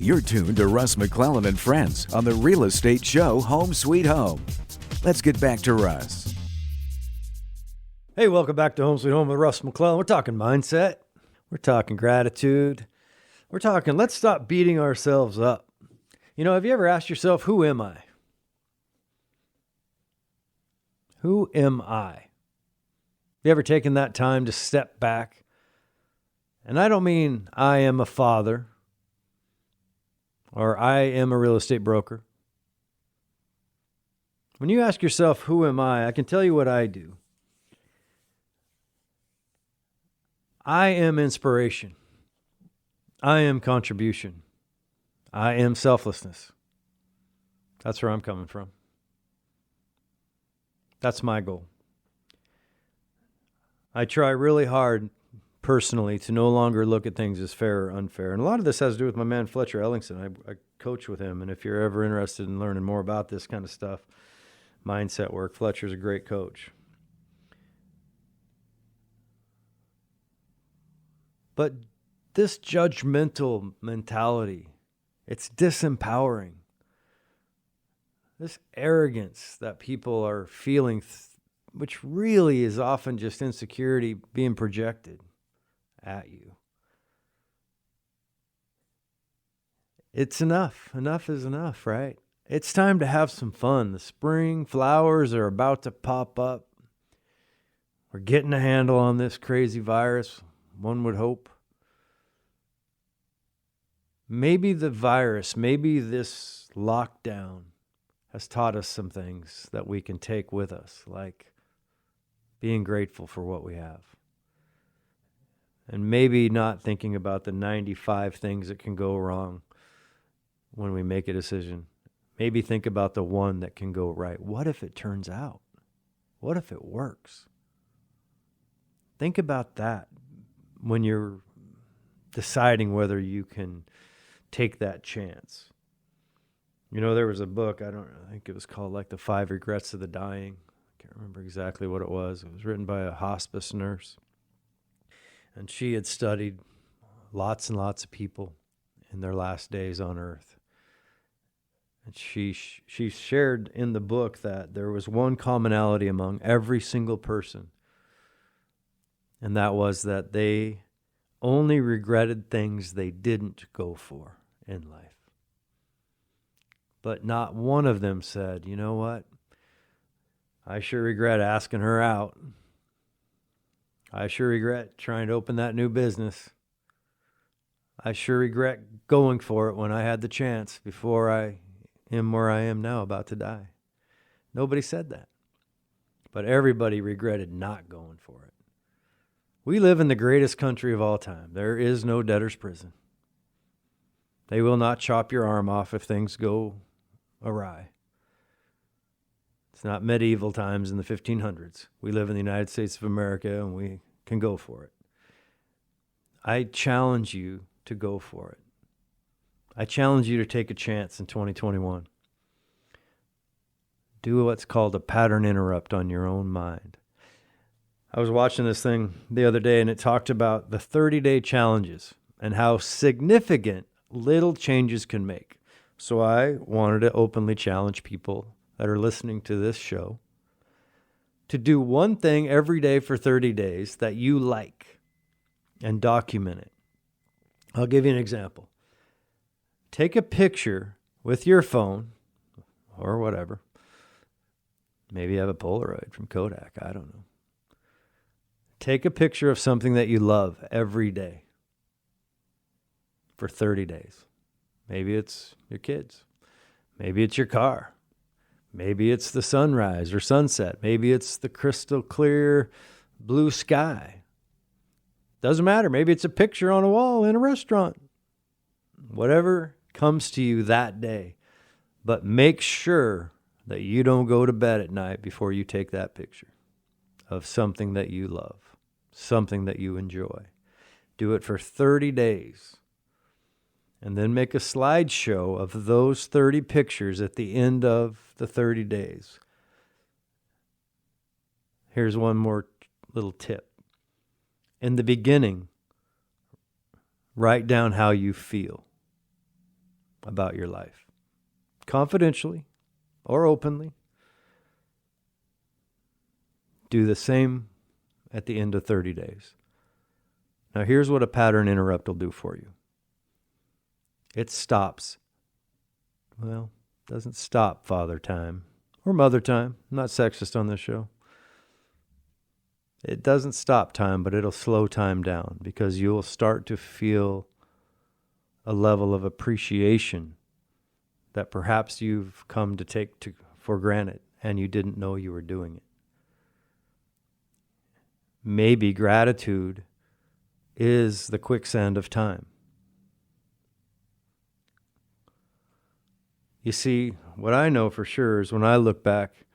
You're tuned to Russ, McClellan and Friends on the real estate show Home Sweet Home. Let's get back to Russ. Hey, welcome back to Home Sweet Home with Russ McClellan. We're talking mindset. We're talking gratitude. We're talking, let's stop beating ourselves up. You know, have you ever asked yourself, who am I? Who am I? Have you ever taken that time to step back? And I don't mean I am a father or I am a real estate broker. When you ask yourself, who am I can tell you what I do. I am inspiration. I am contribution. I am selflessness. That's where I'm coming from. That's my goal. I try really hard personally to no longer look at things as fair or unfair. And a lot of this has to do with my man Fletcher Ellingson. I coach with him. And if you're ever interested in learning more about this kind of stuff, mindset work, Fletcher's a great coach. But this judgmental mentality, it's disempowering. This arrogance that people are feeling, which really is often just insecurity being projected at you. It's enough. Enough is enough, right? It's time to have some fun. The spring flowers are about to pop up. We're getting a handle on this crazy virus. One would hope. Maybe the virus, maybe this lockdown has taught us some things that we can take with us, like being grateful for what we have. And maybe not thinking about the 95 things that can go wrong when we make a decision. Maybe think about the one that can go right. What if it turns out? What if it works? Think about that when you're deciding whether you can take that chance. You know, there was a book, I think it was called like The 5 Regrets of the Dying. I can't remember exactly what it was. It was written by a hospice nurse. And she had studied lots and lots of people in their last days on earth. And she shared in the book that there was one commonality among every single person. And that was that they only regretted things they didn't go for in life. But not one of them said, you know what? I sure regret asking her out. I sure regret trying to open that new business. I sure regret going for it when I had the chance before I am where I am now, about to die. Nobody said that. But everybody regretted not going for it. We live in the greatest country of all time. There is no debtor's prison. They will not chop your arm off if things go awry. It's not medieval times in the 1500s. We live in the United States of America and we can go for it. I challenge you to go for it. I challenge you to take a chance in 2021. Do what's called a pattern interrupt on your own mind. I was watching this thing the other day and it talked about the 30-day challenges and how significant little changes can make. So I wanted to openly challenge people that are listening to this show to do one thing every day for 30 days that you like and document it. I'll give you an example. Take a picture with your phone or whatever. Maybe you have a Polaroid from Kodak. I don't know. Take a picture of something that you love every day for 30 days. Maybe it's your kids. Maybe it's your car. Maybe it's the sunrise or sunset. Maybe it's the crystal clear blue sky. Doesn't matter. Maybe it's a picture on a wall in a restaurant. Whatever comes to you that day. But make sure that you don't go to bed at night before you take that picture of something that you love, something that you enjoy. Do it for 30 days. And then make a slideshow of those 30 pictures at the end of the 30 days. Here's one more little tip. In the beginning, write down how you feel. about your life, confidentially or openly. Do the same at the end of 30 days. Now, here's what a pattern interrupt will do for you. It stops. Well, doesn't stop father time or mother time. I'm not sexist on this show. It doesn't stop time, but it'll slow time down because you'll start to feel a level of appreciation that perhaps you've come to take for granted and you didn't know you were doing it. Maybe gratitude is the quicksand of time. You see, what I know for sure is when I look back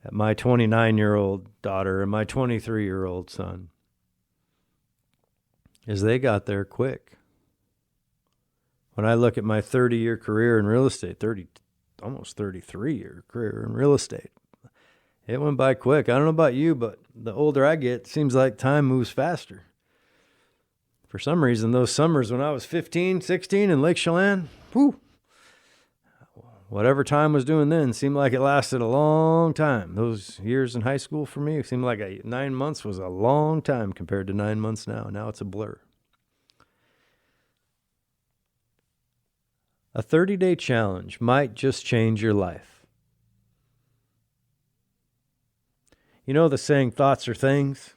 at my 29-year-old daughter and my 23-year-old son, is they got there quick. When I look at my 30-year career in real estate, almost 33-year career in real estate, it went by quick. I don't know about you, but the older I get, it seems like time moves faster. For some reason, those summers when I was 15, 16 in Lake Chelan, whatever time was doing then seemed like it lasted a long time. Those years in high school for me, it seemed like 9 months was a long time compared to 9 months now. Now it's a blur. A 30-day challenge might just change your life. You know the saying, thoughts are things?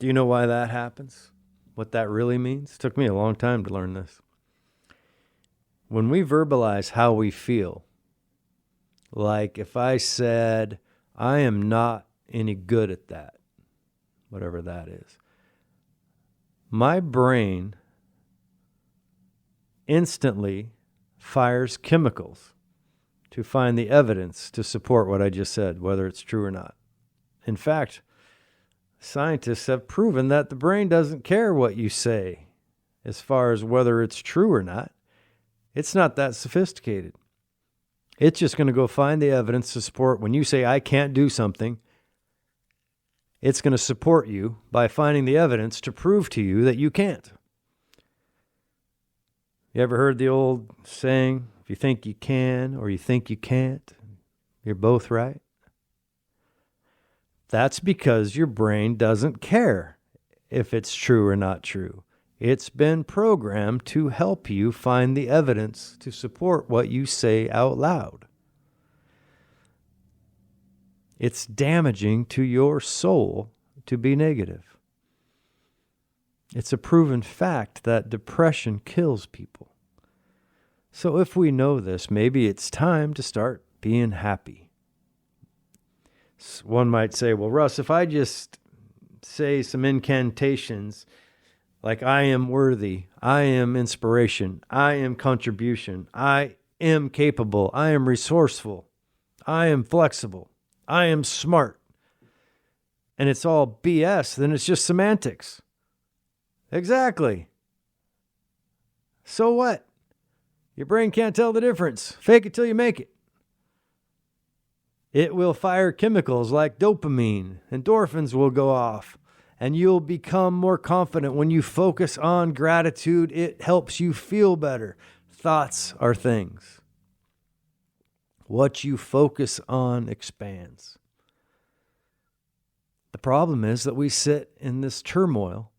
Do you know why that happens? What that really means? It took me a long time to learn this. When we verbalize how we feel, like if I said, I am not any good at that, whatever that is, my brain instantly fires chemicals to find the evidence to support what I just said, whether it's true or not. In fact, scientists have proven that the brain doesn't care what you say as far as whether it's true or not. It's not that sophisticated. It's just going to go find the evidence to support when you say, I can't do something. It's going to support you by finding the evidence to prove to you that you can't. You ever heard the old saying, if you think you can or you think you can't, you're both right? That's because your brain doesn't care if it's true or not true. It's been programmed to help you find the evidence to support what you say out loud. It's damaging to your soul to be negative. It's a proven fact that depression kills people. So if we know this, maybe it's time to start being happy. One might say, well, Russ, if I just say some incantations like I am worthy, I am inspiration, I am contribution, I am capable, I am resourceful, I am flexible, I am smart, and it's all BS, then it's just semantics. Exactly. So what? Your brain can't tell the difference. Fake it till you make it. It will fire chemicals like dopamine. Endorphins will go off. And you'll become more confident. When you focus on gratitude, it helps you feel better. Thoughts are things. What you focus on expands. The problem is that we sit in this turmoil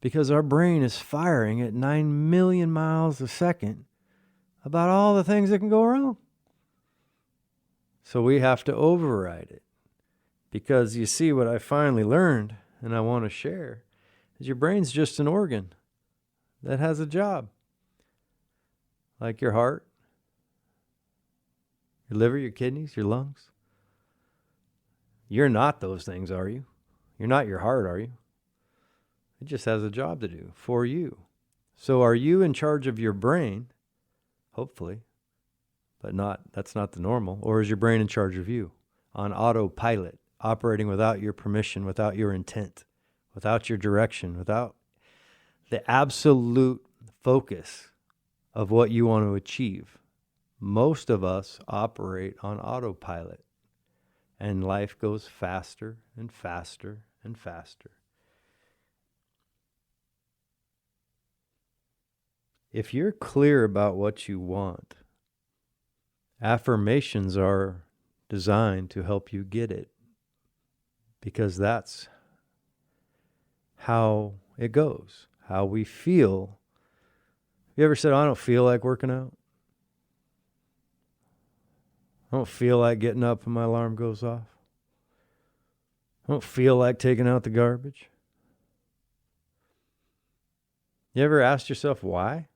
because our brain is firing at 9 million miles a second about all the things that can go wrong. So we have to override it. Because you see, what I finally learned, and I want to share, is your brain's just an organ that has a job. Like your heart, your liver, your kidneys, your lungs. You're not those things, are you? You're not your heart, are you? It just has a job to do for you. So are you in charge of your brain? Hopefully. But that's not the normal. Or is your brain in charge of you? On autopilot, operating without your permission, without your intent, without your direction, without the absolute focus of what you want to achieve. Most of us operate on autopilot. And life goes faster and faster and faster. if you're clear about what you want, affirmations are designed to help you get it, because that's how it goes, how we feel. You ever said, I don't feel like working out? I don't feel like getting up when my alarm goes off. I don't feel like taking out the garbage. You ever asked yourself why?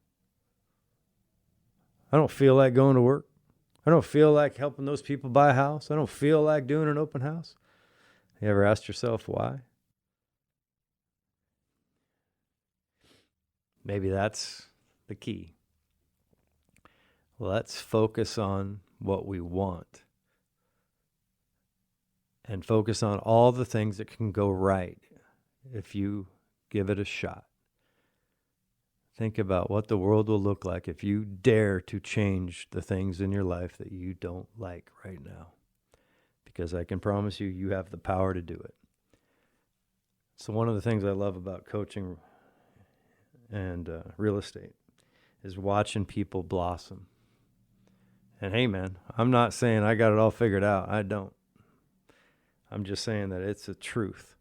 I don't feel like going to work. I don't feel like helping those people buy a house. I don't feel like doing an open house. You ever asked yourself why? Maybe that's the key. Let's focus on what we want and focus on all the things that can go right if you give it a shot. Think about what the world will look like if you dare to change the things in your life that you don't like right now. Because I can promise you, you have the power to do it. So one of the things I love about coaching and real estate is watching people blossom. And hey, man, I'm not saying I got it all figured out. I don't. I'm just saying that it's a truth.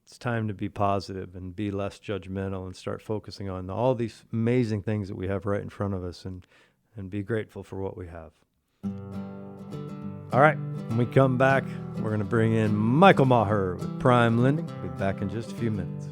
It's time to be positive and be less judgmental and start focusing on all these amazing things that we have right in front of us and be grateful for what we have. All right, when we come back, we're going to bring in Michael Maher with Prime Lending. We'll be back in just a few minutes.